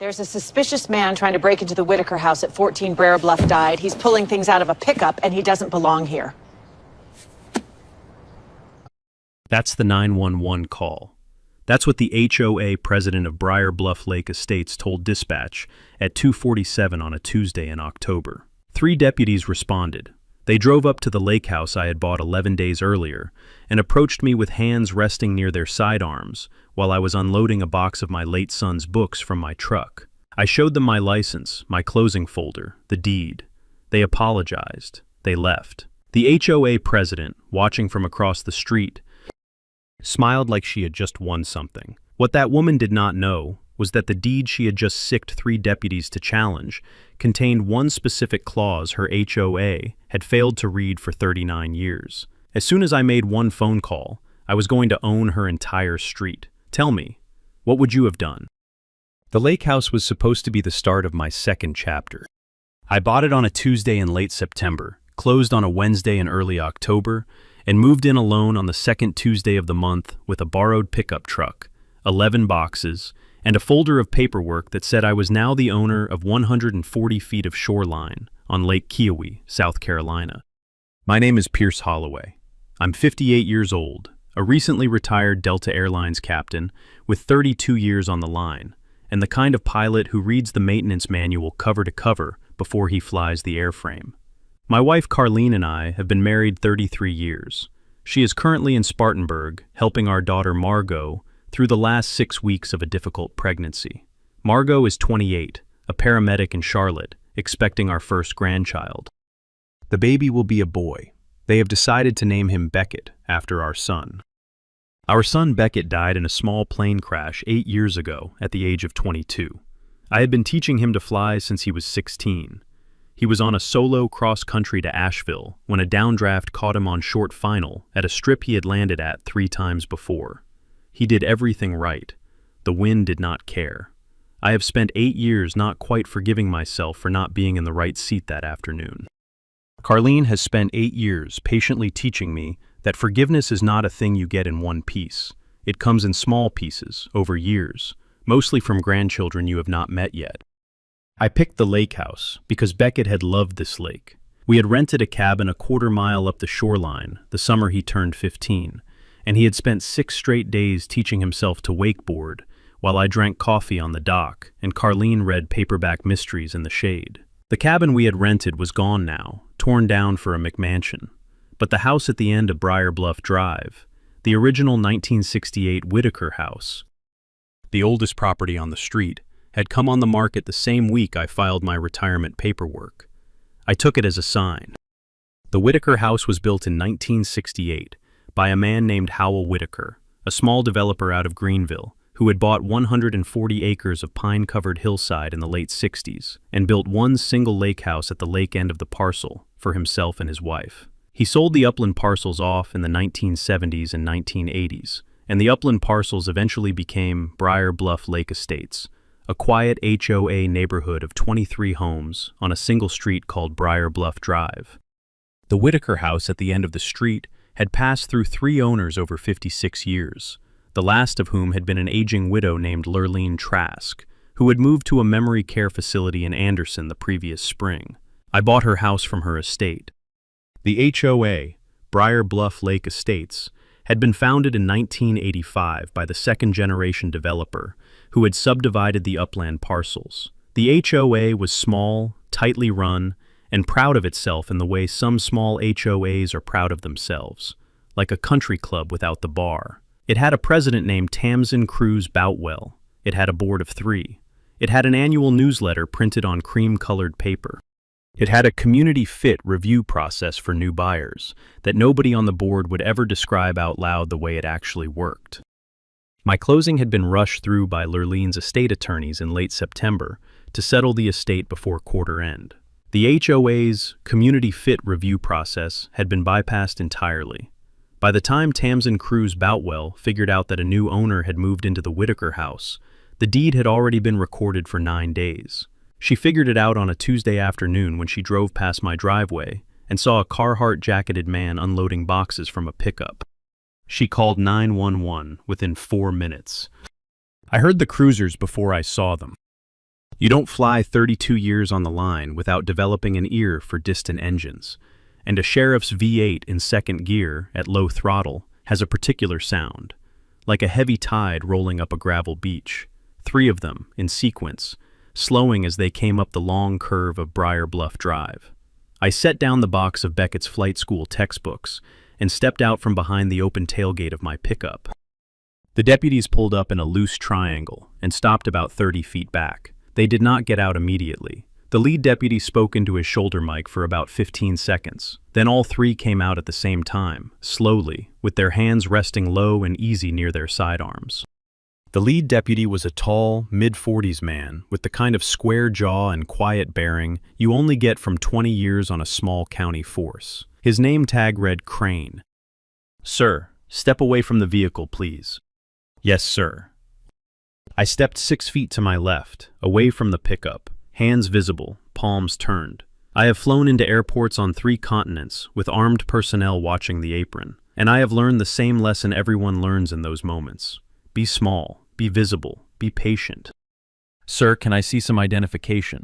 There's a suspicious man trying to break into the Whitaker house at 14 Brer Bluff died. He's pulling things out of a pickup, and he doesn't belong here. That's the 911 call. That's what the HOA president of Briar Bluff Lake Estates told dispatch at 2:47 on a Tuesday in October. 3 deputies responded. They drove up to the lake house I had bought 11 days earlier and approached me with hands resting near their sidearms while I was unloading a box of my late son's books from my truck. I showed them my license, my closing folder, the deed. They apologized. They left. The HOA president, watching from across the street, smiled like she had just won something. What that woman did not know was that the deed she had just sicked 3 deputies to challenge contained one specific clause her HOA had failed to read for 39 years. As soon as I made one phone call, I was going to own her entire street. Tell me, what would you have done? The lake house was supposed to be the start of my second chapter. I bought it on a Tuesday in late September, closed on a Wednesday in early October, and moved in alone on the second Tuesday of the month with a borrowed pickup truck, 11 boxes, and a folder of paperwork that said I was now the owner of 140 feet of shoreline on Lake Kiowee, South Carolina. My name is Pierce Holloway. I'm 58 years old, a recently retired Delta Airlines captain with 32 years on the line, and the kind of pilot who reads the maintenance manual cover to cover before he flies the airframe. My wife Carlene and I have been married 33 years. She is currently in Spartanburg, helping our daughter Margot through the last 6 weeks of a difficult pregnancy. Margot is 28, a paramedic in Charlotte, expecting our first grandchild. The baby will be a boy. They have decided to name him Beckett after our son. Our son Beckett died in a small plane crash 8 years ago at the age of 22. I had been teaching him to fly since he was 16. He was on a solo cross-country to Asheville when a downdraft caught him on short final at a strip he had landed at 3 times before. He did everything right. The wind did not care. I have spent 8 years not quite forgiving myself for not being in the right seat that afternoon. Carlene has spent 8 years patiently teaching me that forgiveness is not a thing you get in one piece. It comes in small pieces, over years, mostly from grandchildren you have not met yet. I picked the lake house because Beckett had loved this lake. We had rented a cabin a quarter mile up the shoreline the summer he turned 15, and he had spent 6 straight days teaching himself to wakeboard while I drank coffee on the dock and Carlene read paperback mysteries in the shade. The cabin we had rented was gone now, torn down for a McMansion, but the house at the end of Briar Bluff Drive, the original 1968 Whitaker house, the oldest property on the street, had come on the market the same week I filed my retirement paperwork. I took it as a sign. The Whitaker house was built in 1968 by a man named Howell Whitaker, a small developer out of Greenville, who had bought 140 acres of pine-covered hillside in the late 60s and built one single lake house at the lake end of the parcel for himself and his wife. He sold the upland parcels off in the 1970s and 1980s, and the upland parcels eventually became Briar Bluff Lake Estates, a quiet HOA neighborhood of 23 homes on a single street called Briar Bluff Drive. The Whitaker house at the end of the street had passed through 3 owners over 56 years, the last of whom had been an aging widow named Lurleen Trask, who had moved to a memory care facility in Anderson the previous spring. I bought her house from her estate. The HOA, Briar Bluff Lake Estates, had been founded in 1985 by the second-generation developer who had subdivided the upland parcels. The HOA was small, tightly run, and proud of itself in the way some small HOAs are proud of themselves, like a country club without the bar. It had a president named Tamsin Cruz Boutwell. It had a board of 3. It had an annual newsletter printed on cream-colored paper. It had a community fit review process for new buyers that nobody on the board would ever describe out loud the way it actually worked. My closing had been rushed through by Lurleen's estate attorneys in late September to settle the estate before quarter end. The HOA's community fit review process had been bypassed entirely. By the time Tamsin Cruz Boutwell figured out that a new owner had moved into the Whitaker house, the deed had already been recorded for 9 days. She figured it out on a Tuesday afternoon when she drove past my driveway and saw a Carhartt-jacketed man unloading boxes from a pickup. She called 911 within 4 minutes. I heard the cruisers before I saw them. You don't fly 32 years on the line without developing an ear for distant engines, and a sheriff's V8 in second gear at low throttle has a particular sound, like a heavy tide rolling up a gravel beach, 3 of them in sequence, slowing as they came up the long curve of Briar Bluff Drive. I set down the box of Beckett's flight school textbooks and stepped out from behind the open tailgate of my pickup. The deputies pulled up in a loose triangle and stopped about 30 feet back. They did not get out immediately. The lead deputy spoke into his shoulder mic for about 15 seconds. Then all 3 came out at the same time, slowly, with their hands resting low and easy near their sidearms. The lead deputy was a tall, mid-40s man with the kind of square jaw and quiet bearing you only get from 20 years on a small county force. His name tag read Crane. "Sir, step away from the vehicle, please." "Yes, sir." I stepped 6 feet to my left, away from the pickup, hands visible, palms turned. I have flown into airports on 3 continents with armed personnel watching the apron, and I have learned the same lesson everyone learns in those moments. Be small, be visible, be patient. "Sir, can I see some identification?"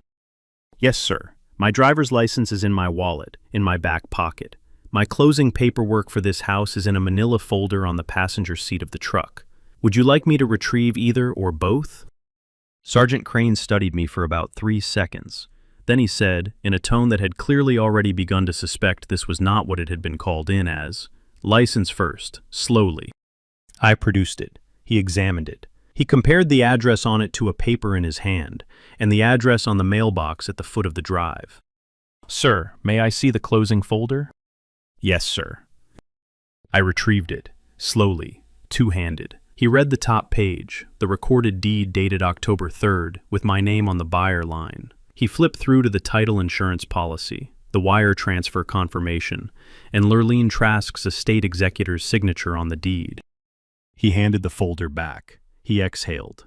"Yes, sir. My driver's license is in my wallet, in my back pocket. My closing paperwork for this house is in a manila folder on the passenger seat of the truck. Would you like me to retrieve either or both?" Sergeant Crane studied me for about 3 seconds. Then he said, in a tone that had clearly already begun to suspect this was not what it had been called in as, "License first, slowly." I produced it. He examined it. He compared the address on it to a paper in his hand, and the address on the mailbox at the foot of the drive. "Sir, may I see the closing folder?" "Yes, sir." I retrieved it, slowly, two-handed. He read the top page, the recorded deed dated October 3rd, with my name on the buyer line. He flipped through to the title insurance policy, the wire transfer confirmation, and Lurleen Trask's estate executor's signature on the deed. He handed the folder back. He exhaled.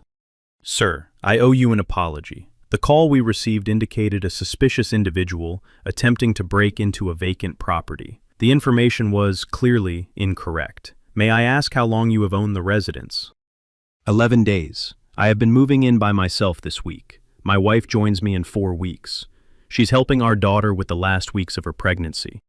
"Sir, I owe you an apology. The call we received indicated a suspicious individual attempting to break into a vacant property. The information was clearly incorrect. May I ask how long you have owned the residence?" 11 days. I have been moving in by myself this week. My wife joins me in 4 weeks. She's helping our daughter with the last weeks of her pregnancy.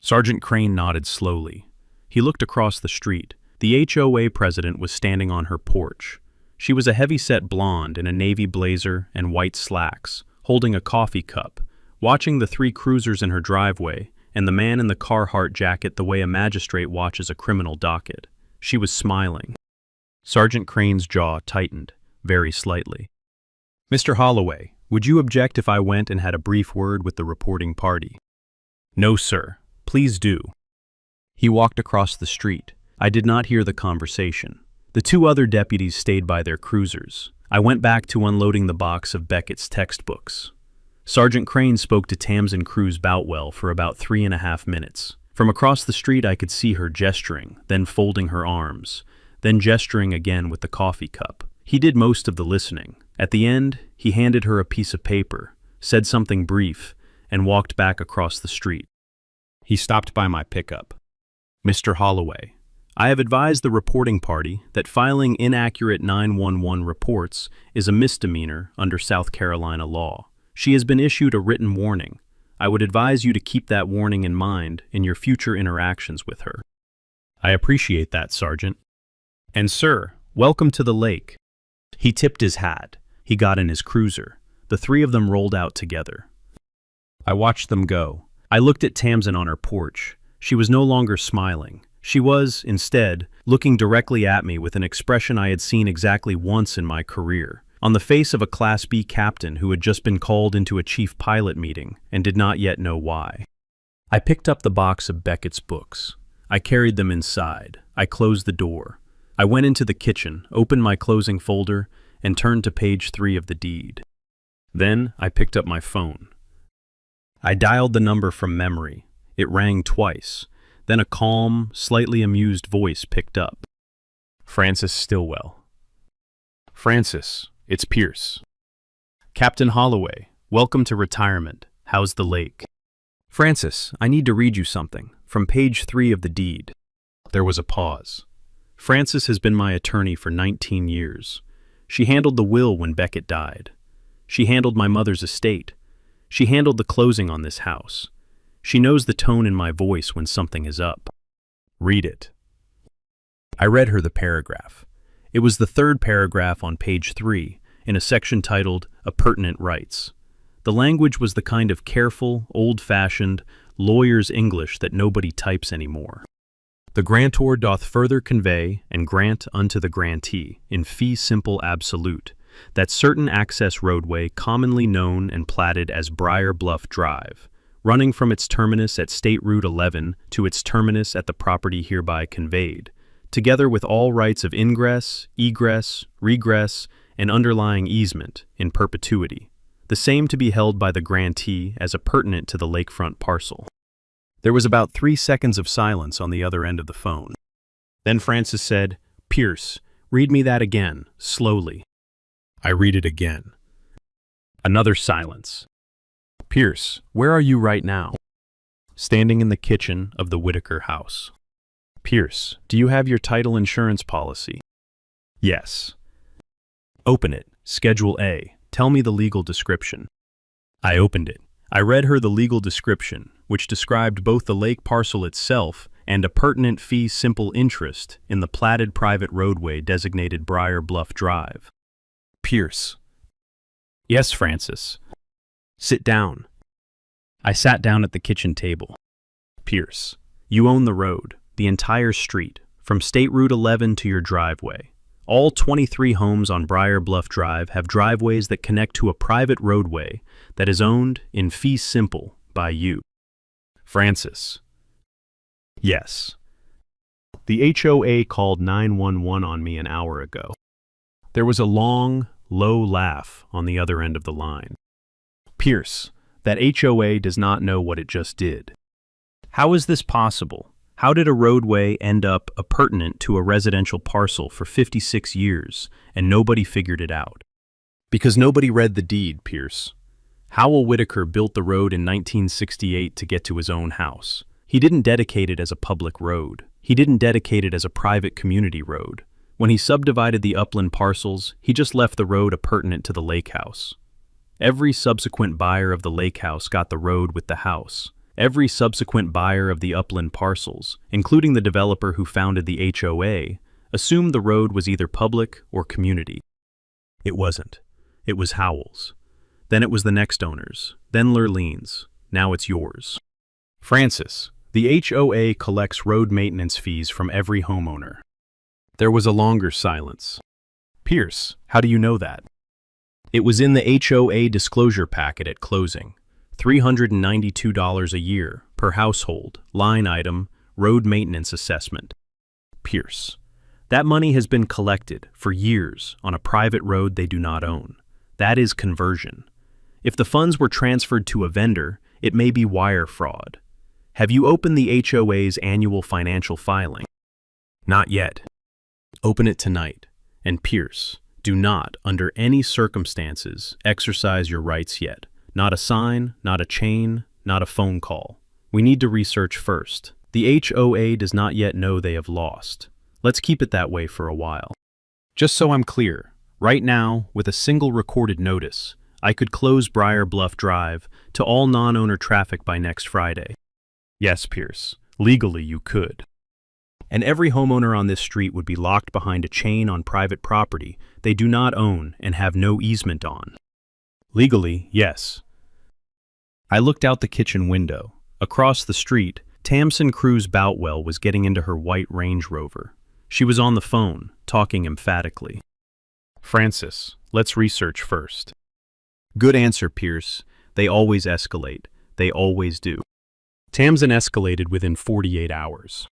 Sergeant Crane nodded slowly. He looked across the street. The HOA president was standing on her porch. She was a heavy-set blonde in a navy blazer and white slacks, holding a coffee cup, watching the 3 cruisers in her driveway and the man in the Carhartt jacket the way a magistrate watches a criminal docket. She was smiling. Sergeant Crane's jaw tightened, very slightly. "Mr. Holloway, would you object if I went and had a brief word with the reporting party?" "No, sir. Please do." He walked across the street. I did not hear the conversation. The 2 other deputies stayed by their cruisers. I went back to unloading the box of Beckett's textbooks. Sergeant Crane spoke to Tamsin Cruz Boutwell for about 3.5 minutes. From across the street I could see her gesturing, then folding her arms, then gesturing again with the coffee cup. He did most of the listening. At the end, he handed her a piece of paper, said something brief, and walked back across the street. He stopped by my pickup. "Mr. Holloway, I have advised the reporting party that filing inaccurate 911 reports is a misdemeanor under South Carolina law. She has been issued a written warning. I would advise you to keep that warning in mind in your future interactions with her." "I appreciate that, Sergeant." "And sir, welcome to the lake." He tipped his hat. He got in his cruiser. The 3 of them rolled out together. I watched them go. I looked at Tamsin on her porch. She was no longer smiling. She was, instead, looking directly at me with an expression I had seen exactly once in my career, on the face of a Class B captain who had just been called into a chief pilot meeting and did not yet know why. I picked up the box of Beckett's books. I carried them inside. I closed the door. I went into the kitchen, opened my closing folder, and turned to page 3 of the deed. Then I picked up my phone. I dialed the number from memory. It rang twice. Then a calm, slightly amused voice picked up. "Francis Stillwell." "Francis, it's Pierce." "Captain Holloway, welcome to retirement. How's the lake?" "Francis, I need to read you something, from page 3 of the deed." There was a pause. "Francis has been my attorney for 19 years. She handled the will when Beckett died. She handled my mother's estate. She handled the closing on this house. She knows the tone in my voice when something is up. Read it. I read her the paragraph. It was the third paragraph on page 3, in a section titled Appurtenant Rights. The language was the kind of careful, old-fashioned, lawyer's English that nobody types anymore. The grantor doth further convey and grant unto the grantee, in fee simple absolute, that certain access roadway commonly known and platted as Briar Bluff Drive, running from its terminus at State Route 11 to its terminus at the property hereby conveyed, together with all rights of ingress, egress, regress, and underlying easement, in perpetuity, the same to be held by the grantee as appurtenant to the lakefront parcel. There was about 3 seconds of silence on the other end of the phone. Then Francis said, "Pierce, read me that again, slowly." I read it again. Another silence. "Pierce, where are you right now?" "Standing in the kitchen of the Whitaker house." "Pierce, do you have your title insurance policy?" "Yes." "Open it, Schedule A. Tell me the legal description." I opened it. I read her the legal description, which described both the lake parcel itself and a pertinent fee simple interest in the platted private roadway designated Briar Bluff Drive. "Pierce." "Yes, Francis." "Sit down." I sat down at the kitchen table. "Pierce, you own the road, the entire street, from State Route 11 to your driveway. All 23 homes on Briar Bluff Drive have driveways that connect to a private roadway that is owned in fee simple by you." Francis. "Yes." "The HOA called 911 on me an hour ago." There was a long, low laugh on the other end of the line. "Pierce, that HOA does not know what it just did. How is this possible? How did a roadway end up appurtenant to a residential parcel for 56 years and nobody figured it out? Because nobody read the deed, Pierce. Howell Whitaker built the road in 1968 to get to his own house. He didn't dedicate it as a public road. He didn't dedicate it as a private community road. When he subdivided the upland parcels, he just left the road appurtenant to the lake house. Every subsequent buyer of the lake house got the road with the house. Every subsequent buyer of the upland parcels, including the developer who founded the HOA, assumed the road was either public or community. It wasn't. It was Howell's. Then it was the next owner's, then Lurlene's. Now it's yours. Francis, the HOA collects road maintenance fees from every homeowner. There was a longer silence. Pierce, how do you know that? It was in the HOA disclosure packet at closing. $392 a year per household, line item, road maintenance assessment. Pierce, that money has been collected for years on a private road they do not own. That is conversion. If the funds were transferred to a vendor, it may be wire fraud. Have you opened the HOA's annual financial filing? Not yet. Open it tonight. And Pierce, do not, under any circumstances, exercise your rights yet. Not a sign, not a chain, not a phone call. We need to research first. The HOA does not yet know they have lost. Let's keep it that way for a while. Just so I'm clear, right now, with a single recorded notice, I could close Briar Bluff Drive to all non-owner traffic by next Friday. Yes, Pierce, legally you could. And every homeowner on this street would be locked behind a chain on private property they do not own and have no easement on. Legally, yes. I looked out the kitchen window. Across the street, Tamsin Cruz Boutwell was getting into her white Range Rover. She was on the phone, talking emphatically. Francis, let's research first. Good answer, Pierce. They always escalate. They always do. Tamsin escalated within 48 hours.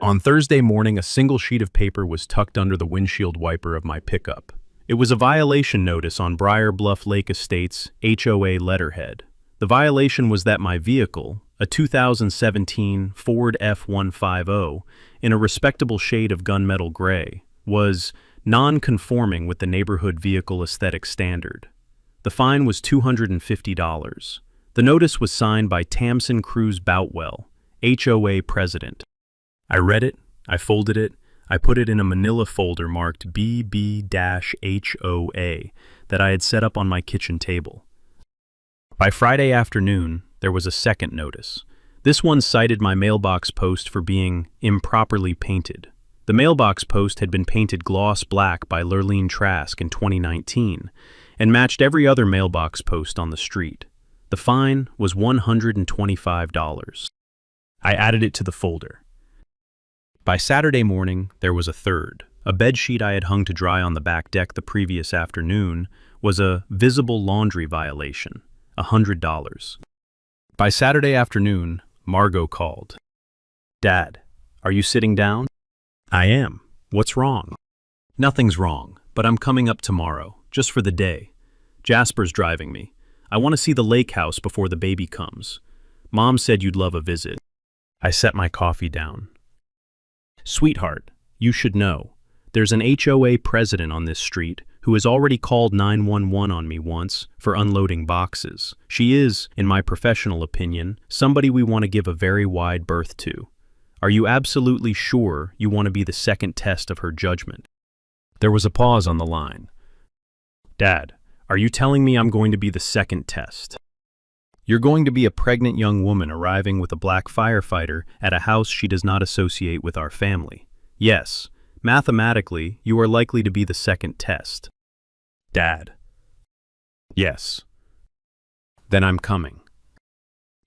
On Thursday morning, a single sheet of paper was tucked under the windshield wiper of my pickup. It was a violation notice on Briar Bluff Lake Estates HOA letterhead. The violation was that my vehicle, a 2017 Ford F-150 in a respectable shade of gunmetal gray, was non-conforming with the neighborhood vehicle aesthetic standard. The fine was $250. The notice was signed by Tamsin Cruz Boutwell, HOA president. I read it, I folded it, I put it in a manila folder marked BB-HOA, that I had set up on my kitchen table. By Friday afternoon, there was a second notice. This one cited my mailbox post for being improperly painted. The mailbox post had been painted gloss black by Lurleen Trask in 2019 and matched every other mailbox post on the street. The fine was $125. I added it to the folder. By Saturday morning, there was a third. A bedsheet I had hung to dry on the back deck the previous afternoon was a visible laundry violation, $100. By Saturday afternoon, Margot called. "Dad, are you sitting down?" "I am. What's wrong?" "Nothing's wrong, but I'm coming up tomorrow, just for the day. Jasper's driving me. I want to see the lake house before the baby comes. Mom said you'd love a visit." I set my coffee down. "Sweetheart, you should know. There's an HOA president on this street who has already called 911 on me once for unloading boxes. She is, in my professional opinion, somebody we want to give a very wide berth to. Are you absolutely sure you want to be the second test of her judgment?" There was a pause on the line. "Dad, are you telling me I'm going to be the second test? You're going to be a pregnant young woman arriving with a black firefighter at a house she does not associate with our family. Yes, mathematically, you are likely to be the second test." "Dad." "Yes." "Then I'm coming."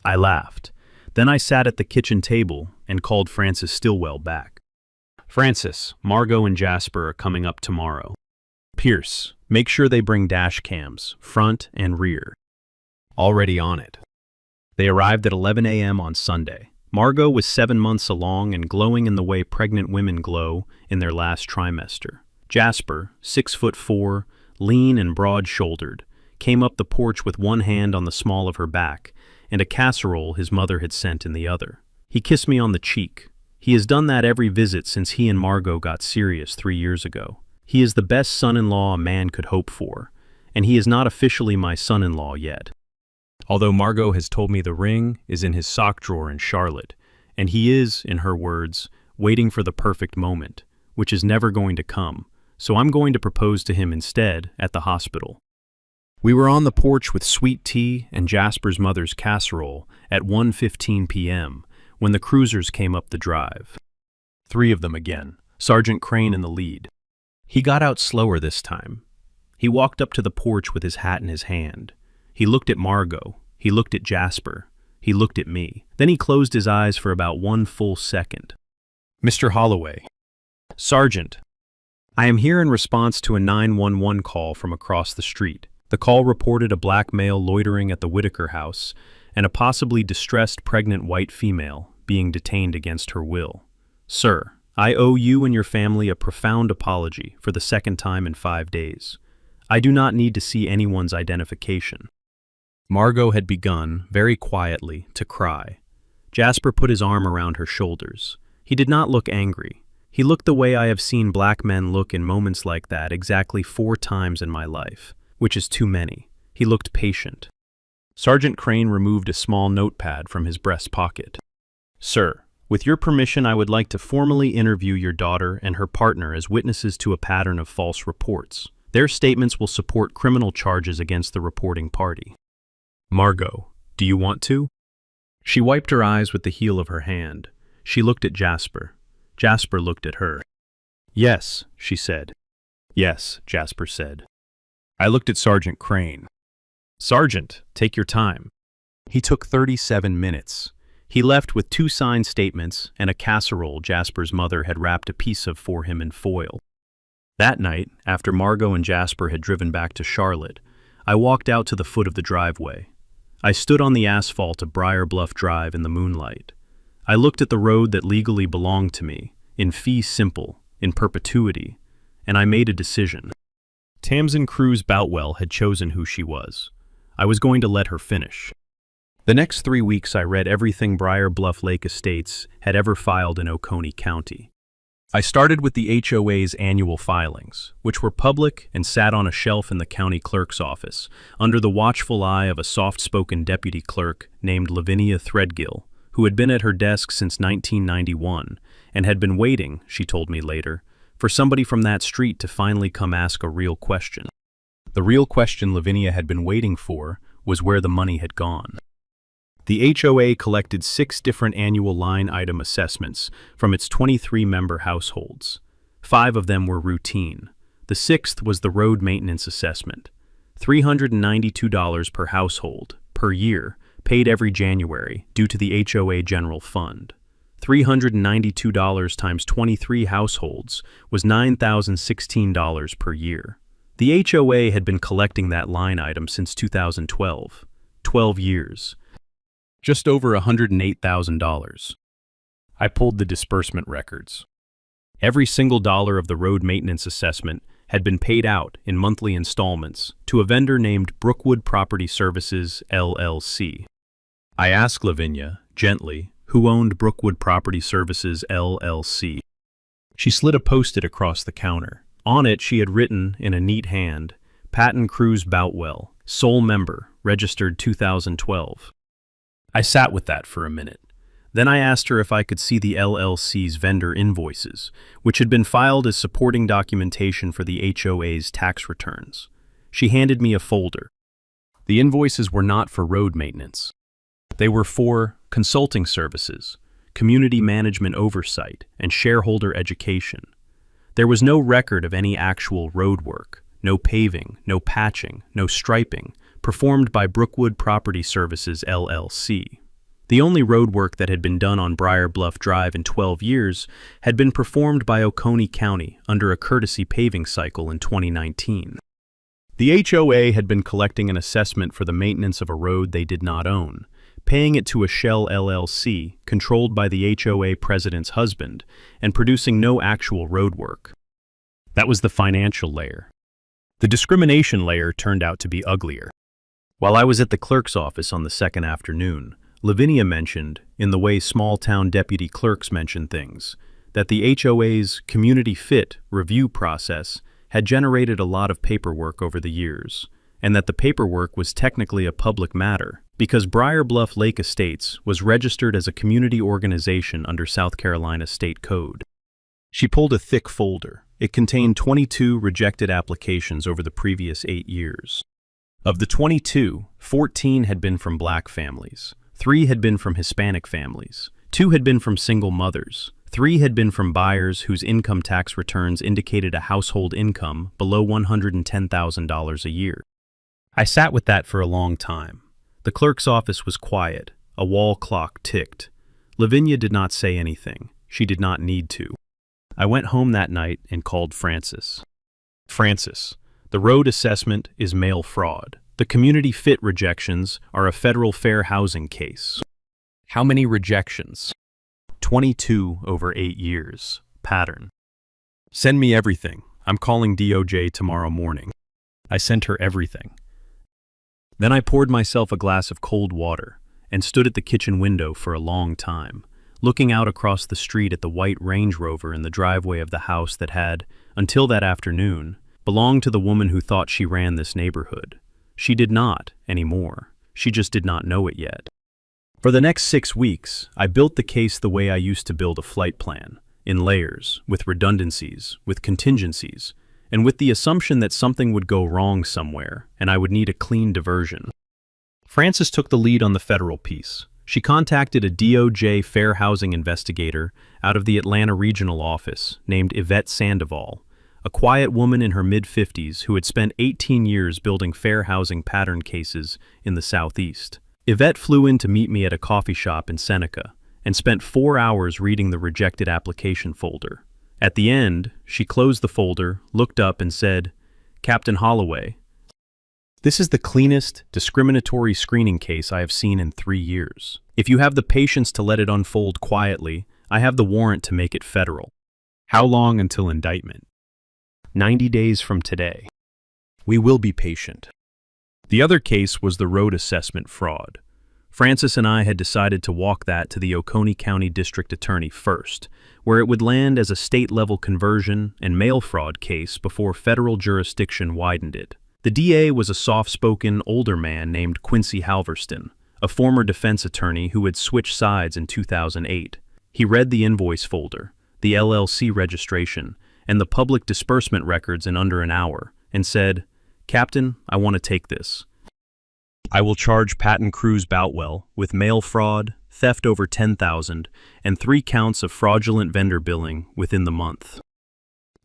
I laughed. Then I sat at the kitchen table and called Francis Stillwell back. "Francis, Margot and Jasper are coming up tomorrow. Pierce, make sure they bring dash cams, front and rear." Already on it. They arrived at 11 a.m. on Sunday. Margot was 7 months along and glowing in the way pregnant women glow in their last trimester. Jasper, 6'4", lean and broad-shouldered, came up the porch with one hand on the small of her back and a casserole his mother had sent in the other. He kissed me on the cheek. He has done that every visit since he and Margot got serious 3 years ago. He is the best son-in-law a man could hope for, and he is not officially my son-in-law yet. Although Margot has told me the ring is in his sock drawer in Charlotte, and he is, in her words, waiting for the perfect moment, which is never going to come, so I'm going to propose to him instead at the hospital. We were on the porch with sweet tea and Jasper's mother's casserole at 1:15 p.m. when the cruisers came up the drive. 3 of them again, Sergeant Crane in the lead. He got out slower this time. He walked up to the porch with his hat in his hand. He looked at Margot, he looked at Jasper, he looked at me. Then he closed his eyes for about 1 full second. "Mr. Holloway." "Sergeant." "I am here in response to a 911 call from across the street. The call reported a black male loitering at the Whitaker house and a possibly distressed pregnant white female being detained against her will. Sir, I owe you and your family a profound apology for the second time in 5 days. I do not need to see anyone's identification." Margot had begun, very quietly, to cry. Jasper put his arm around her shoulders. He did not look angry. He looked the way I have seen black men look in moments like that exactly 4 times in my life, which is too many. He looked patient. Sergeant Crane removed a small notepad from his breast pocket. "Sir, with your permission, I would like to formally interview your daughter and her partner as witnesses to a pattern of false reports. Their statements will support criminal charges against the reporting party." "Margot, do you want to?" She wiped her eyes with the heel of her hand. She looked at Jasper. Jasper looked at her. "Yes," she said. "Yes," Jasper said. I looked at Sergeant Crane. "Sergeant, take your time." He took 37 minutes. He left with 2 signed statements and a casserole Jasper's mother had wrapped a piece of for him in foil. That night, after Margot and Jasper had driven back to Charlotte, I walked out to the foot of the driveway. I stood on the asphalt of Briar Bluff Drive in the moonlight. I looked at the road that legally belonged to me, in fee simple, in perpetuity, and I made a decision. Tamsin Cruz Boutwell had chosen who she was. I was going to let her finish. The next 3 weeks I read everything Briar Bluff Lake Estates had ever filed in Oconee County. I started with the HOA's annual filings, which were public and sat on a shelf in the county clerk's office, under the watchful eye of a soft-spoken deputy clerk named Lavinia Threadgill, who had been at her desk since 1991 and had been waiting, she told me later, for somebody from that street to finally come ask a real question. The real question Lavinia had been waiting for was where the money had gone. The HOA collected 6 different annual line item assessments from its 23-member households. 5 of them were routine. The 6th was the road maintenance assessment, $392 per household, per year, paid every January due to the HOA General Fund. $392 times 23 households was $9,016 per year. The HOA had been collecting that line item since 2012, 12 years. Just over $108,000. I pulled the disbursement records. Every single dollar of the road maintenance assessment had been paid out in monthly installments to a vendor named Brookwood Property Services, LLC. I asked Lavinia, gently, who owned Brookwood Property Services, LLC. She slid a post-it across the counter. On it, she had written, in a neat hand, Patton Cruz Boutwell, sole member, registered 2012. I sat with that for a minute. Then I asked her if I could see the LLC's vendor invoices, which had been filed as supporting documentation for the HOA's tax returns. She handed me a folder. The invoices were not for road maintenance. They were for consulting services, community management oversight, and shareholder education. There was no record of any actual road work, no paving, no patching, no striping, performed by Brookwood Property Services, LLC. The only road work that had been done on Briar Bluff Drive in 12 years had been performed by Oconee County under a courtesy paving cycle in 2019. The HOA had been collecting an assessment for the maintenance of a road they did not own, paying it to a shell LLC controlled by the HOA president's husband, and producing no actual road work. That was the financial layer. The discrimination layer turned out to be uglier. While I was at the clerk's office on the second afternoon, Lavinia mentioned, in the way small-town deputy clerks mention things, that the HOA's community fit review process had generated a lot of paperwork over the years, and that the paperwork was technically a public matter because Briar Bluff Lake Estates was registered as a community organization under South Carolina State Code. She pulled a thick folder. It contained 22 rejected applications over the previous 8 years. Of the 22, 14 had been from black families, 3 had been from Hispanic families, 2 had been from single mothers, 3 had been from buyers whose income tax returns indicated a household income below $110,000 a year. I sat with that for a long time. The clerk's office was quiet. A wall clock ticked. Lavinia did not say anything. She did not need to. I went home that night and called Francis. Francis, the road assessment is mail fraud. The community fit rejections are a federal fair housing case. How many rejections? 22 over 8 years. Pattern. Send me everything. I'm calling DOJ tomorrow morning. I sent her everything. Then I poured myself a glass of cold water and stood at the kitchen window for a long time, looking out across the street at the white Range Rover in the driveway of the house that had, until that afternoon, belonged to the woman who thought she ran this neighborhood. She did not anymore. She just did not know it yet. For the next 6 weeks, I built the case the way I used to build a flight plan, in layers, with redundancies, with contingencies, and with the assumption that something would go wrong somewhere and I would need a clean diversion. Francis took the lead on the federal piece. She contacted a DOJ fair housing investigator out of the Atlanta regional office named Yvette Sandoval, a quiet woman in her mid-50s who had spent 18 years building fair housing pattern cases in the Southeast. Yvette flew in to meet me at a coffee shop in Seneca and spent 4 hours reading the rejected application folder. At the end, she closed the folder, looked up and said, "Captain Holloway, this is the cleanest, discriminatory screening case I have seen in 3 years. If you have the patience to let it unfold quietly, I have the warrant to make it federal." How long until indictment? 90 days from today. We will be patient. The other case was the road assessment fraud. Francis and I had decided to walk that to the Oconee County District Attorney first, where it would land as a state-level conversion and mail fraud case before federal jurisdiction widened it. The DA was a soft-spoken, older man named Quincy Halverston, a former defense attorney who had switched sides in 2008. He read the invoice folder, the LLC registration, and the public disbursement records in under an hour, and said, Captain, I want to take this. I will charge Patton Cruz Boutwell with mail fraud, theft over $10,000, and 3 counts of fraudulent vendor billing within the month.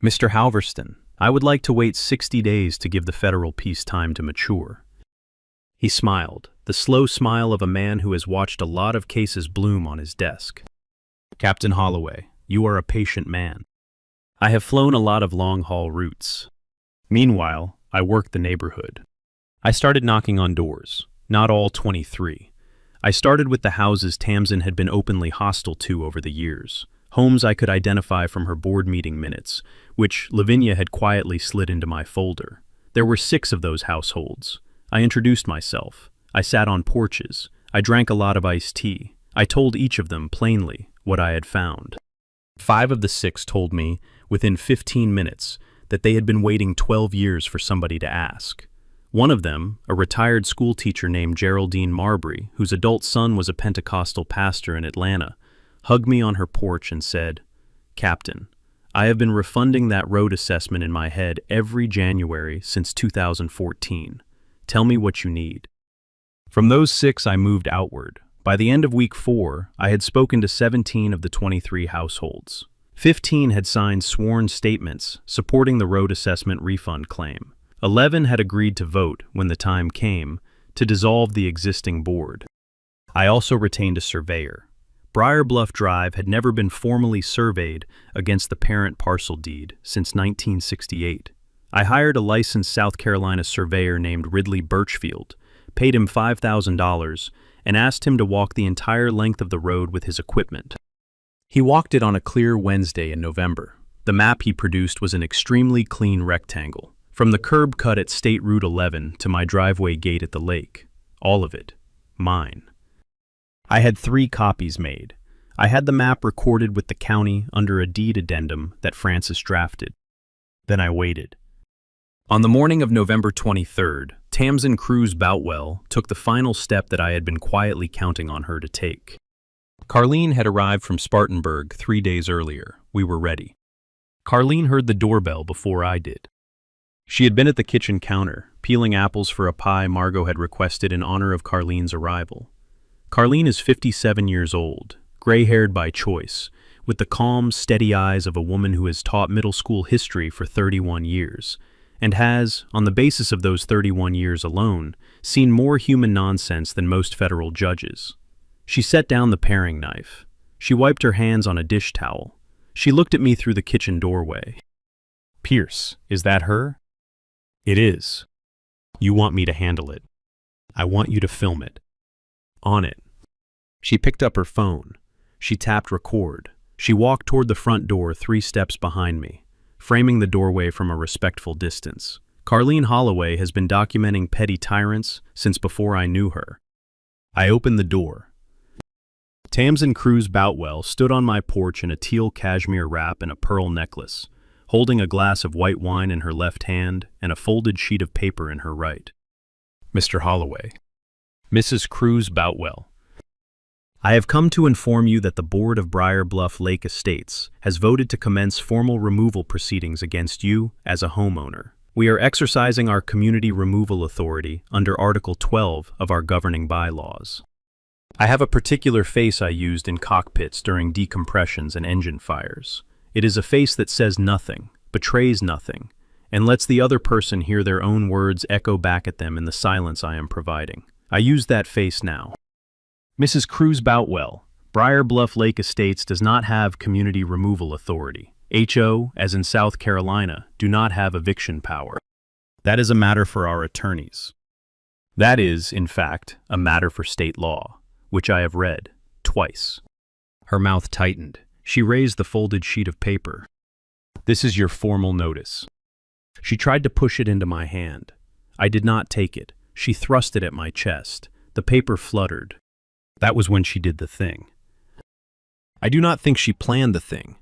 Mr. Halverston, I would like to wait 60 days to give the federal piece time to mature. He smiled, the slow smile of a man who has watched a lot of cases bloom on his desk. Captain Holloway, you are a patient man. I have flown a lot of long-haul routes. Meanwhile, I worked the neighborhood. I started knocking on doors, not all 23. I started with the houses Tamsin had been openly hostile to over the years, homes I could identify from her board meeting minutes, which Lavinia had quietly slid into my folder. There were 6 of those households. I introduced myself. I sat on porches. I drank a lot of iced tea. I told each of them plainly what I had found. 5 of the 6 told me, within 15 minutes, that they had been waiting 12 years for somebody to ask. One of them, a retired school teacher named Geraldine Marbury, whose adult son was a Pentecostal pastor in Atlanta, hugged me on her porch and said, "Captain, I have been refunding that road assessment in my head every January since 2014. Tell me what you need." From those 6, I moved outward. By the end of week 4, I had spoken to 17 of the 23 households. 15 had signed sworn statements supporting the road assessment refund claim. 11 had agreed to vote, when the time came, to dissolve the existing board. I also retained a surveyor. Briar Bluff Drive had never been formally surveyed against the parent parcel deed since 1968. I hired a licensed South Carolina surveyor named Ridley Birchfield, paid him $5,000, and asked him to walk the entire length of the road with his equipment. He walked it on a clear Wednesday in November. The map he produced was an extremely clean rectangle, from the curb cut at State Route 11 to my driveway gate at the lake. All of it. Mine. I had 3 copies made. I had the map recorded with the county under a deed addendum that Francis drafted. Then I waited. On the morning of November 23rd, Tamsin Cruz Boutwell took the final step that I had been quietly counting on her to take. Carlene had arrived from Spartanburg 3 days earlier. We were ready. Carlene heard the doorbell before I did. She had been at the kitchen counter, peeling apples for a pie Margot had requested in honor of Carlene's arrival. Carlene is 57 years old, gray-haired by choice, with the calm, steady eyes of a woman who has taught middle school history for 31 years, and has, on the basis of those 31 years alone, seen more human nonsense than most federal judges. She set down the paring knife. She wiped her hands on a dish towel. She looked at me through the kitchen doorway. "Pierce, is that her?" "It is. You want me to handle it. I want you to film it." "On it." She picked up her phone. She tapped record. She walked toward the front door 3 steps behind me, framing the doorway from a respectful distance. Carlene Holloway has been documenting petty tyrants since before I knew her. I opened the door. Tamsin Cruz Boutwell stood on my porch in a teal cashmere wrap and a pearl necklace, holding a glass of white wine in her left hand and a folded sheet of paper in her right. "Mr. Holloway." "Mrs. Cruz Boutwell. I have come to inform you that the Board of Briar Bluff Lake Estates has voted to commence formal removal proceedings against you as a homeowner. We are exercising our community removal authority under Article 12 of our governing bylaws. I have a particular face I used in cockpits during decompressions and engine fires. It is a face that says nothing, betrays nothing, and lets the other person hear their own words echo back at them in the silence I am providing. I use that face now. Mrs. Cruz Boutwell, Briar Bluff Lake Estates does not have community removal authority. HO, as in South Carolina, do not have eviction power. That is a matter for our attorneys. That is, in fact, a matter for state law, which I have read twice." Her mouth tightened. She raised the folded sheet of paper. "This is your formal notice." She tried to push it into my hand. I did not take it. She thrust it at my chest. The paper fluttered. That was when she did the thing. I do not think she planned the thing.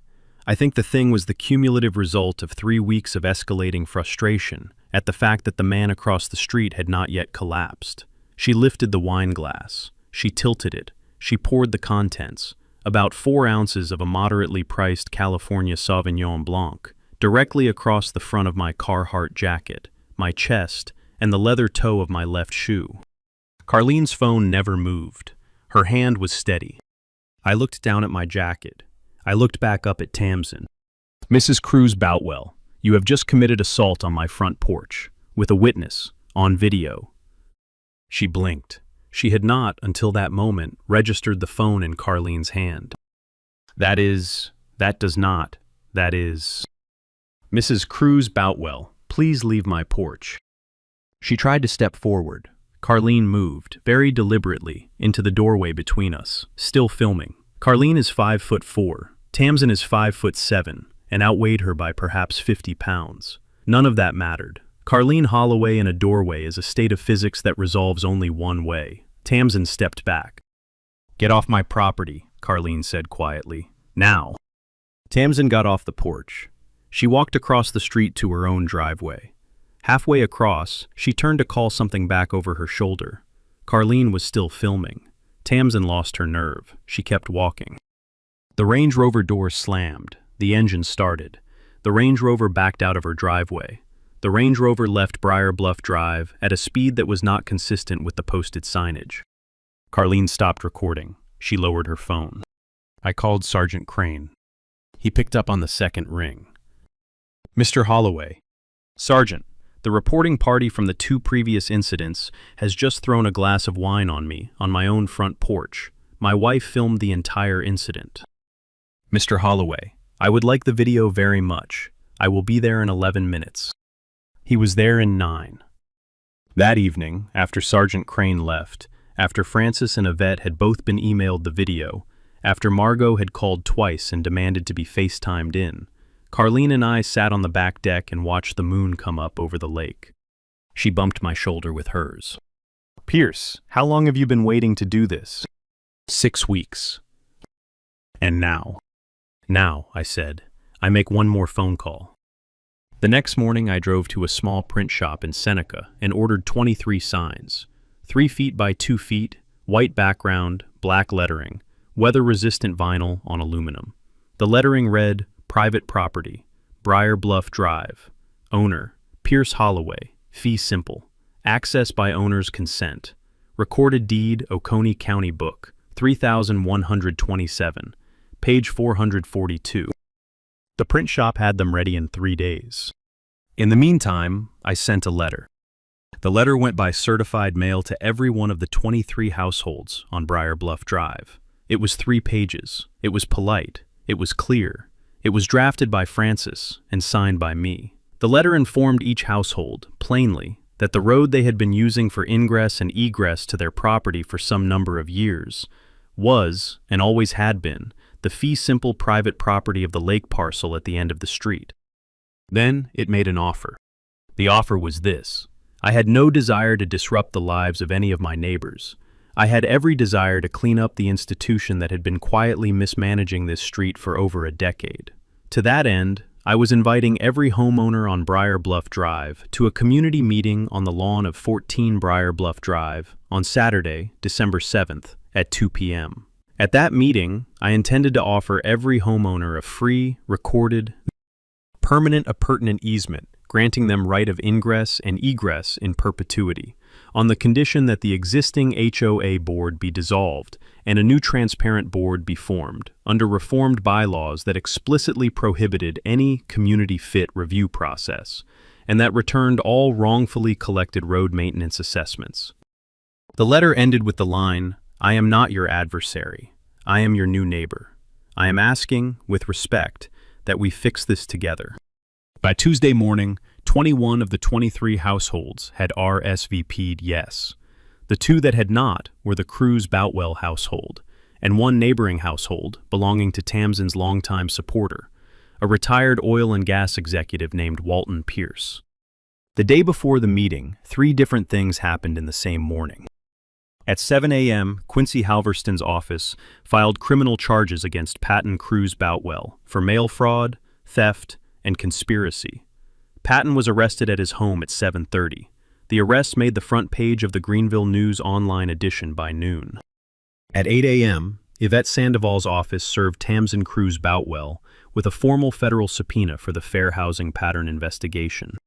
I think the thing was the cumulative result of 3 weeks of escalating frustration at the fact that the man across the street had not yet collapsed. She lifted the wine glass. She tilted it. She poured the contents, about 4 ounces of a moderately priced California Sauvignon Blanc, directly across the front of my Carhartt jacket, my chest, and the leather toe of my left shoe. Carlene's phone never moved. Her hand was steady. I looked down at my jacket. I looked back up at Tamsin. "Mrs. Cruz Boutwell, you have just committed assault on my front porch, with a witness, on video." She blinked. She had not, until that moment, registered the phone in Carlene's hand. That is... "Mrs. Cruz Boutwell, please leave my porch." She tried to step forward. Carlene moved, very deliberately, into the doorway between us, still filming. Carlene is 5'4". Tamsin is 5'7", and outweighed her by perhaps 50 pounds. None of that mattered. Carlene Holloway in a doorway is a state of physics that resolves only one way. Tamsin stepped back. "Get off my property," Carlene said quietly. "Now." Tamsin got off the porch. She walked across the street to her own driveway. Halfway across, she turned to call something back over her shoulder. Carlene was still filming. Tamsin lost her nerve. She kept walking. The Range Rover door slammed. The engine started. The Range Rover backed out of her driveway. The Range Rover left Briar Bluff Drive at a speed that was not consistent with the posted signage. Carlene stopped recording. She lowered her phone. I called Sergeant Crane. He picked up on the second ring. "Mr. Holloway." "Sergeant, the reporting party from the 2 previous incidents has just thrown a glass of wine on me on my own front porch. My wife filmed the entire incident." "Mr. Holloway, I would like the video very much. I will be there in 11 minutes. He was there in 9. That evening, after Sergeant Crane left, after Francis and Yvette had both been emailed the video, after Margot had called twice and demanded to be FaceTimed in, Carlene and I sat on the back deck and watched the moon come up over the lake. She bumped my shoulder with hers. "Pierce, how long have you been waiting to do this?" 6 weeks. "And now?" "Now," I said, "I make one more phone call." The next morning I drove to a small print shop in Seneca and ordered 23 signs. 3 feet by 2 feet, white background, black lettering, weather-resistant vinyl on aluminum. The lettering read, "Private Property, Briar Bluff Drive. Owner, Pierce Holloway. Fee simple. Access by owner's consent. Recorded deed, Oconee County Book, 3127. Page 442. The print shop had them ready in 3 days. In the meantime, I sent a letter. The letter went by certified mail to every one of the 23 households on Briar Bluff Drive. It was 3 pages. It was polite. It was clear. It was drafted by Francis and signed by me. The letter informed each household, plainly, that the road they had been using for ingress and egress to their property for some number of years was, and always had been, the fee simple private property of the lake parcel at the end of the street. Then it made an offer. The offer was this. I had no desire to disrupt the lives of any of my neighbors. I had every desire to clean up the institution that had been quietly mismanaging this street for over a decade. To that end, I was inviting every homeowner on Briar Bluff Drive to a community meeting on the lawn of 14 Briar Bluff Drive on Saturday, December 7th at 2 p.m. At that meeting, I intended to offer every homeowner a free, recorded, permanent appurtenant easement, granting them right of ingress and egress in perpetuity, on the condition that the existing HOA board be dissolved and a new transparent board be formed, under reformed bylaws that explicitly prohibited any community fit review process, and that returned all wrongfully collected road maintenance assessments. The letter ended with the line, "I am not your adversary. I am your new neighbor. I am asking, with respect, that we fix this together." By Tuesday morning, 21 of the 23 households had RSVP'd yes. The 2 that had not were the Cruz Boutwell household, and one neighboring household belonging to Tamsin's longtime supporter, a retired oil and gas executive named Walton Pierce. The day before the meeting, 3 different things happened in the same morning. At 7 a.m., Quincy Halverston's office filed criminal charges against Patton Cruz Boutwell for mail fraud, theft, and conspiracy. Patton was arrested at his home at 7:30. The arrest made the front page of the Greenville News online edition by noon. At 8 a.m., Yvette Sandoval's office served Tamsin Cruz Boutwell with a formal federal subpoena for the fair housing pattern investigation.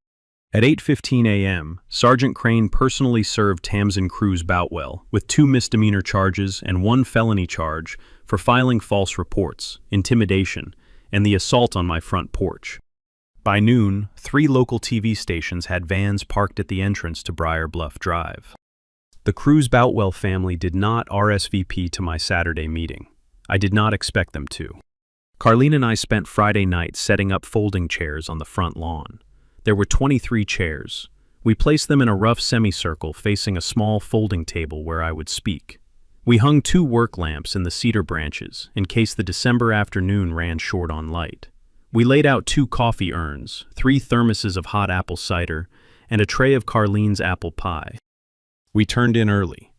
At 8:15 a.m., Sergeant Crane personally served Tamsin Cruz Boutwell with 2 misdemeanor charges and 1 felony charge for filing false reports, intimidation, and the assault on my front porch. By noon, 3 local TV stations had vans parked at the entrance to Briar Bluff Drive. The Cruz Boutwell family did not RSVP to my Saturday meeting. I did not expect them to. Carlene and I spent Friday night setting up folding chairs on the front lawn. There were 23 chairs. We placed them in a rough semicircle facing a small folding table where I would speak. We hung 2 work lamps in the cedar branches in case the December afternoon ran short on light. We laid out 2 coffee urns, 3 thermoses of hot apple cider, and a tray of Carlene's apple pie. We turned in early.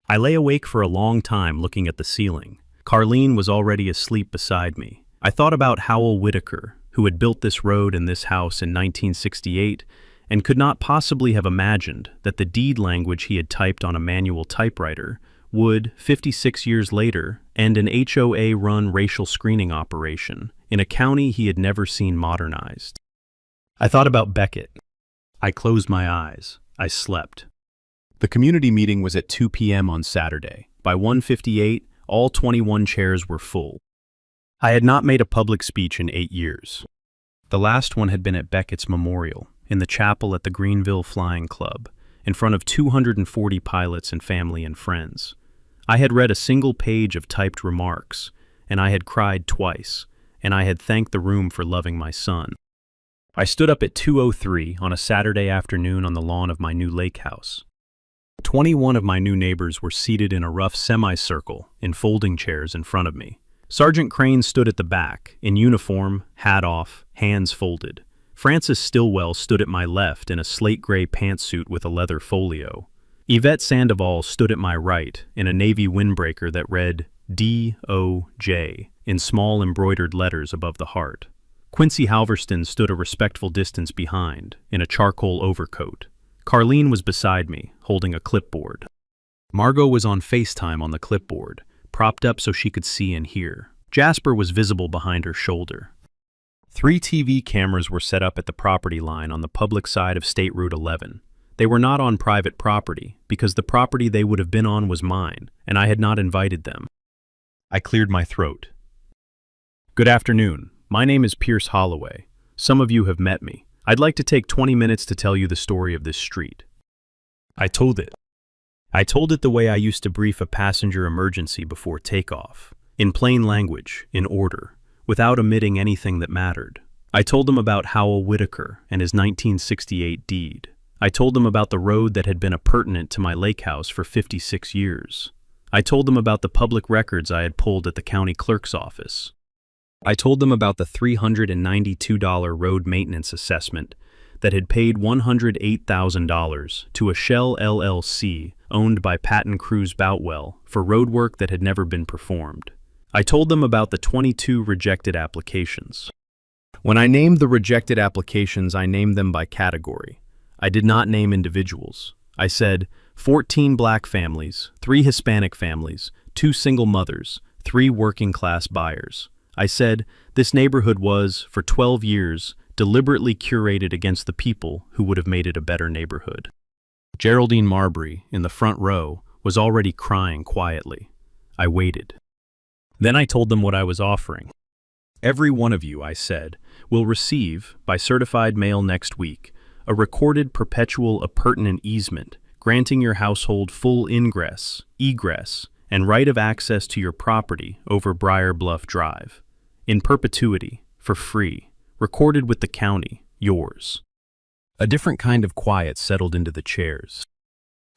I lay awake for a long time looking at the ceiling. Carlene was already asleep beside me. I thought about Howell Whitaker, who had built this road and this house in 1968, and could not possibly have imagined that the deed language he had typed on a manual typewriter would, 56 years later, end an HOA-run racial screening operation in a county he had never seen modernized. I thought about Beckett. I closed my eyes. I slept. The community meeting was at 2 p.m. on Saturday. By 1:58, all 21 chairs were full. I had not made a public speech in 8 years. The last one had been at Beckett's memorial, in the chapel at the Greenville Flying Club, in front of 240 pilots and family and friends. I had read a single page of typed remarks, and I had cried twice, and I had thanked the room for loving my son. I stood up at 2:03 on a Saturday afternoon on the lawn of my new lake house. 21 of my new neighbors were seated in a rough semicircle in folding chairs in front of me. Sergeant Crane stood at the back, in uniform, hat off, hands folded. Francis Stillwell stood at my left in a slate-gray pantsuit with a leather folio. Yvette Sandoval stood at my right in a navy windbreaker that read D.O.J. in small embroidered letters above the heart. Quincy Halverston stood a respectful distance behind, in a charcoal overcoat. Carlene was beside me, holding a clipboard. Margot was on FaceTime on the clipboard, propped up so she could see and hear. Jasper was visible behind her shoulder. 3 TV cameras were set up at the property line on the public side of State Route 11. They were not on private property, because the property they would have been on was mine, and I had not invited them. I cleared my throat. Good afternoon. My name is Pierce Holloway. Some of you have met me. I'd like to take 20 minutes to tell you the story of this street. I told it the way I used to brief a passenger emergency before takeoff, in plain language, in order, without omitting anything that mattered. I told them about Howell Whitaker and his 1968 deed. I told them about the road that had been appurtenant to my lake house for 56 years. I told them about the public records I had pulled at the county clerk's office. I told them about the $392 road maintenance assessment that had paid $108,000 to a Shell LLC owned by Patton Cruz Boutwell for road work that had never been performed. I told them about the 22 rejected applications. When I named the rejected applications, I named them by category. I did not name individuals. I said 14 black families, 3 Hispanic families, 2 single mothers, 3 working-class buyers. I said this neighborhood was, for 12 years, deliberately curated against the people who would have made it a better neighborhood. Geraldine Marbury, in the front row, was already crying quietly. I waited. Then I told them what I was offering. Every one of you, I said, will receive, by certified mail next week, a recorded perpetual appurtenant easement granting your household full ingress, egress, and right of access to your property over Briar Bluff Drive. In perpetuity, for free, recorded with the county, yours. A different kind of quiet settled into the chairs.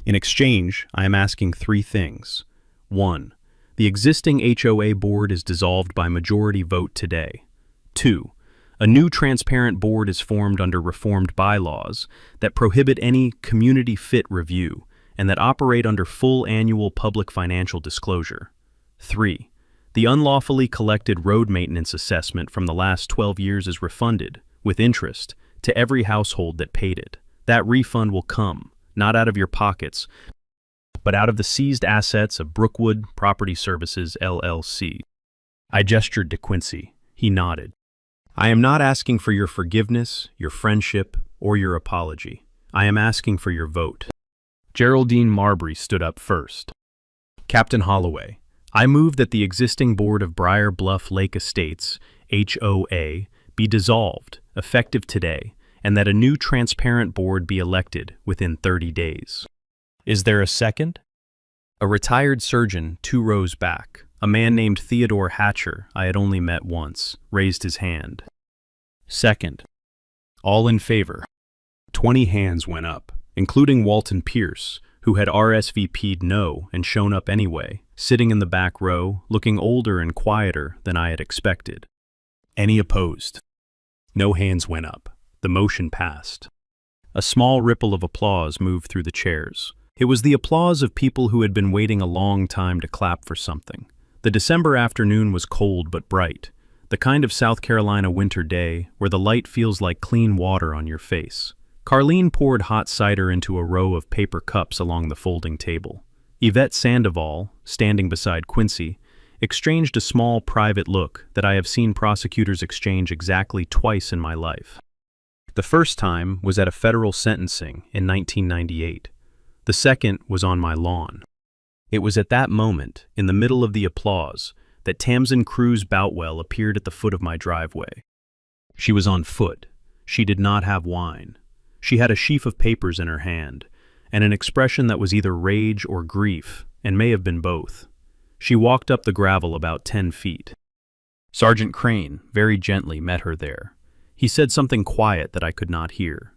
In exchange, I am asking 3 things. 1. The existing HOA board is dissolved by majority vote today. 2. A new transparent board is formed under reformed bylaws that prohibit any community fit review and that operate under full annual public financial disclosure. 3. The unlawfully collected road maintenance assessment from the last 12 years is refunded, with interest, to every household that paid it. That refund will come, not out of your pockets, but out of the seized assets of Brookwood Property Services, LLC. I gestured to Quincy. He nodded. I am not asking for your forgiveness, your friendship, or your apology. I am asking for your vote." Geraldine Marbury stood up first. "Captain Holloway, I move that the existing board of Briar Bluff Lake Estates, HOA, be dissolved, effective today, and that a new transparent board be elected within 30 days. Is there a second?" A retired surgeon 2 rows back, a man named Theodore Hatcher I had only met once, raised his hand. "Second." All in favor. 20 hands went up, including Walton Pierce, who had RSVP'd no and shown up anyway, sitting in the back row, looking older and quieter than I had expected. Any opposed? No hands went up. The motion passed. A small ripple of applause moved through the chairs. It was the applause of people who had been waiting a long time to clap for something. The December afternoon was cold but bright, the kind of South Carolina winter day where the light feels like clean water on your face. Carlene poured hot cider into a row of paper cups along the folding table. Yvette Sandoval, standing beside Quincy, exchanged a small private look that I have seen prosecutors exchange exactly twice in my life. The first time was at a federal sentencing in 1998. The second was on my lawn. It was at that moment, in the middle of the applause, that Tamsin Cruz Boutwell appeared at the foot of my driveway. She was on foot. She did not have wine. She had a sheaf of papers in her hand, and an expression that was either rage or grief, and may have been both. She walked up the gravel about 10 feet. Sergeant Crane, very gently, met her there. He said something quiet that I could not hear.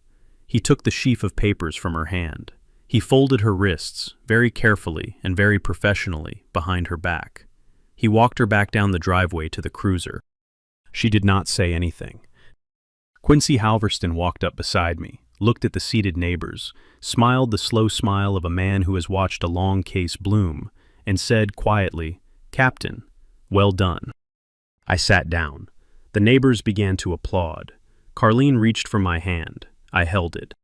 He took the sheaf of papers from her hand. He folded her wrists, very carefully and very professionally, behind her back. He walked her back down the driveway to the cruiser. She did not say anything. Quincy Halverston walked up beside me, looked at the seated neighbors, smiled the slow smile of a man who has watched a long case bloom, and said quietly, "Captain, well done." I sat down. The neighbors began to applaud. Carlene reached for my hand. I held it.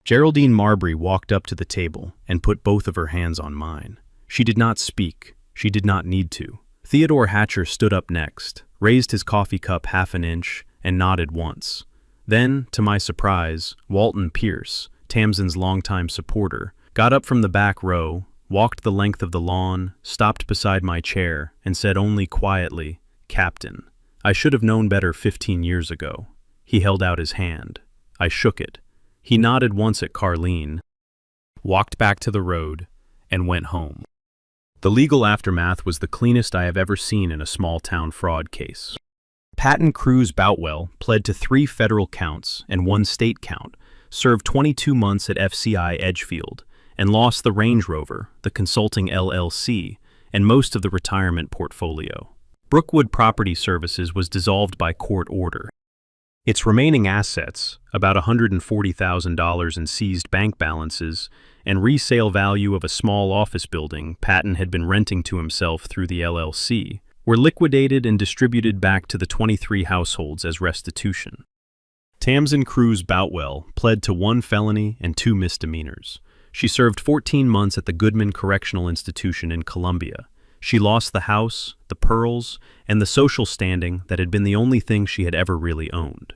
Geraldine Marbury walked up to the table and put both of her hands on mine. She did not speak. She did not need to. Theodore Hatcher stood up next, raised his coffee cup half an inch, and nodded once. Then, to my surprise, Walton Pierce, Tamsin's longtime supporter, got up from the back row, walked the length of the lawn, stopped beside my chair, and said only quietly, "Captain, I should have known better 15 years ago." He held out his hand. I shook it. He nodded once at Carlene, walked back to the road, and went home. The legal aftermath was the cleanest I have ever seen in a small-town fraud case. Patton Cruz Boutwell pled to 3 federal counts and 1 state count, served 22 months at FCI Edgefield, and lost the Range Rover, the consulting LLC, and most of the retirement portfolio. Brookwood Property Services was dissolved by court order. Its remaining assets, about $140,000 in seized bank balances, and resale value of a small office building Patton had been renting to himself through the LLC, were liquidated and distributed back to the 23 households as restitution. Tamsin Cruz Boutwell pled to 1 felony and 2 misdemeanors. She served 14 months at the Goodman Correctional Institution in Columbia. She lost the house, the pearls, and the social standing that had been the only thing she had ever really owned.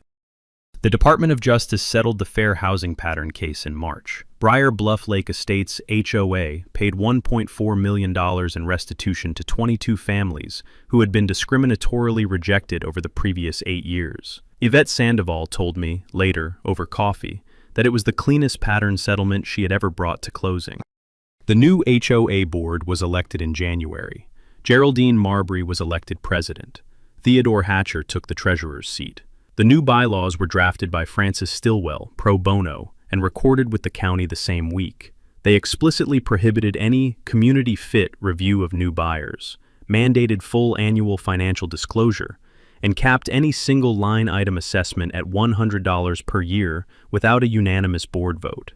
The Department of Justice settled the fair housing pattern case in March. Briar Bluff Lake Estates HOA paid $1.4 million in restitution to 22 families who had been discriminatorily rejected over the previous 8 years. Yvette Sandoval told me, later, over coffee, that it was the cleanest pattern settlement she had ever brought to closing. The new HOA board was elected in January. Geraldine Marbury was elected president. Theodore Hatcher took the treasurer's seat. The new bylaws were drafted by Francis Stilwell, pro bono, and recorded with the county the same week. They explicitly prohibited any community fit review of new buyers, mandated full annual financial disclosure, and capped any single line item assessment at $100 per year without a unanimous board vote.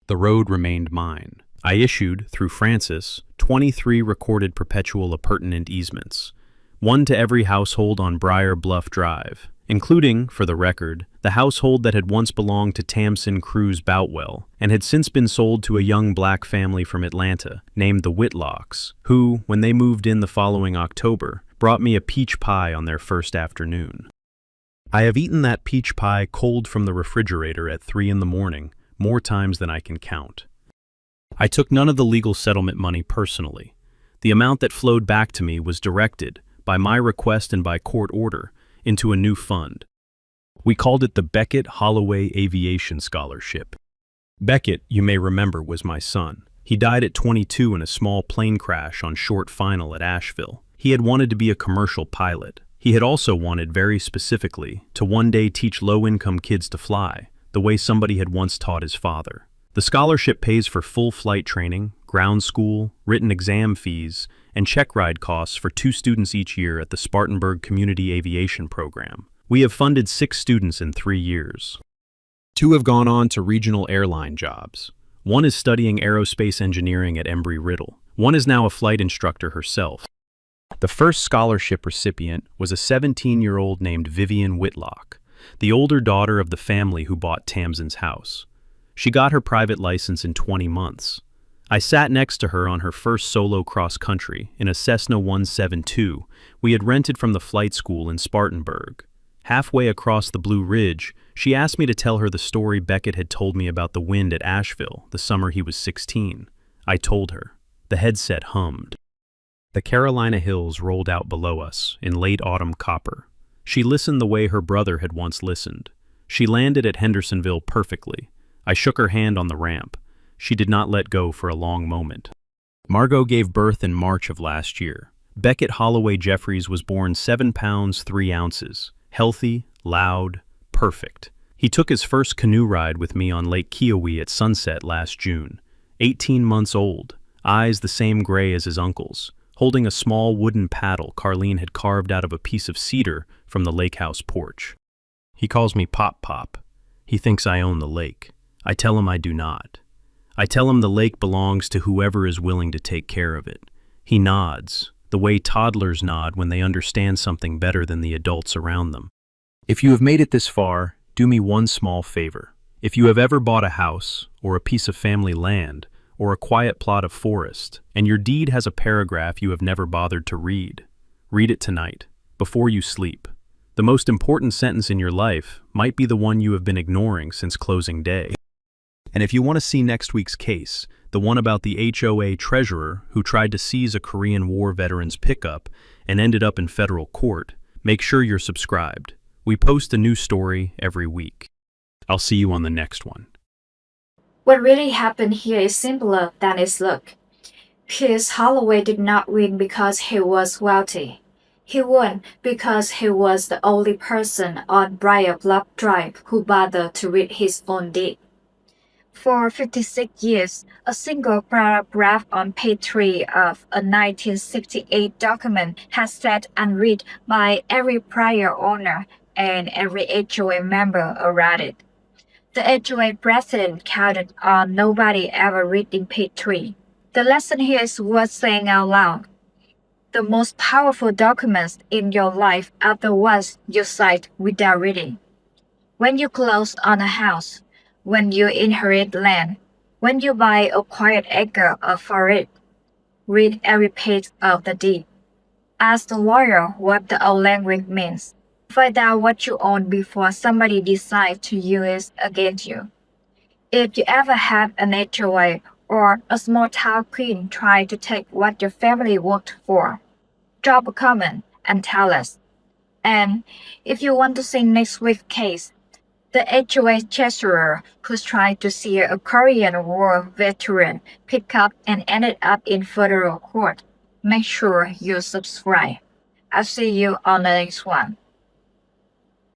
The road remained mine. I issued, through Francis, 23 recorded perpetual appurtenant easements, 1 to every household on Briar Bluff Drive, including, for the record, the household that had once belonged to Tamsin Cruz Boutwell and had since been sold to a young black family from Atlanta named the Whitlocks, who, when they moved in the following October, brought me a peach pie on their first afternoon. I have eaten that peach pie cold from the refrigerator at 3 in the morning, more times than I can count. I took none of the legal settlement money personally. The amount that flowed back to me was directed, by my request and by court order, into a new fund. We called it the Beckett Holloway Aviation Scholarship. Beckett, you may remember, was my son. He died at 22 in a small plane crash on short final at Asheville. He had wanted to be a commercial pilot. He had also wanted, very specifically, to one day teach low-income kids to fly, the way somebody had once taught his father. The scholarship pays for full flight training, ground school, written exam fees, and check ride costs for 2 students each year at the Spartanburg Community Aviation Program. We have funded 6 students in 3 years. 2 have gone on to regional airline jobs. 1 is studying aerospace engineering at Embry-Riddle. 1 is now a flight instructor herself. The first scholarship recipient was a 17-year-old named Vivian Whitlock, the older daughter of the family who bought Tamsin's house. She got her private license in 20 months. I sat next to her on her first solo cross-country in a Cessna 172 we had rented from the flight school in Spartanburg. Halfway across the Blue Ridge, she asked me to tell her the story Beckett had told me about the wind at Asheville the summer he was 16. I told her. The headset hummed. The Carolina hills rolled out below us in late autumn copper. She listened the way her brother had once listened. She landed at Hendersonville perfectly. I shook her hand on the ramp. She did not let go for a long moment. Margot gave birth in March of last year. Beckett Holloway Jeffries was born 7 pounds 3 ounces, healthy, loud, perfect. He took his first canoe ride with me on Lake Kiowee at sunset last June. 18 months old, eyes the same gray as his uncle's, holding a small wooden paddle Carlene had carved out of a piece of cedar from the lake house porch. He calls me Pop Pop. He thinks I own the lake. I tell him I do not. I tell him the lake belongs to whoever is willing to take care of it. He nods, the way toddlers nod when they understand something better than the adults around them. If you have made it this far, do me one small favor. If you have ever bought a house, or a piece of family land, or a quiet plot of forest, and your deed has a paragraph you have never bothered to read it tonight, before you sleep. The most important sentence in your life might be the one you have been ignoring since closing day. And if you want to see next week's case, the one about the HOA treasurer who tried to seize a Korean War veteran's pickup and ended up in federal court, make sure you're subscribed. We post a new story every week. I'll see you on the next one. What really happened here is simpler than it looks. Pierce Holloway did not win because he was wealthy. He won because he was the only person on Briar Bluff Drive who bothered to read his own deed. For 56 years, a single paragraph on page 3 of a 1968 document has sat unread by every prior owner and every HOA member around it. The HOA president counted on nobody ever reading page 3. The lesson here is worth saying out loud. The most powerful documents in your life are the ones you cite without reading. When you close on a house, when you inherit land, when you buy a quiet acre of forest, read every page of the deed. Ask the lawyer what the old language means. Find out what you own before somebody decides to use it against you. If you ever have an HOA or a small town queen try to take what your family worked for, drop a comment and tell us. And if you want to see next week's case, the HOA treasurer who tried to see a Korean War veteran pick up and ended up in federal court, make sure you subscribe. I'll see you on the next one.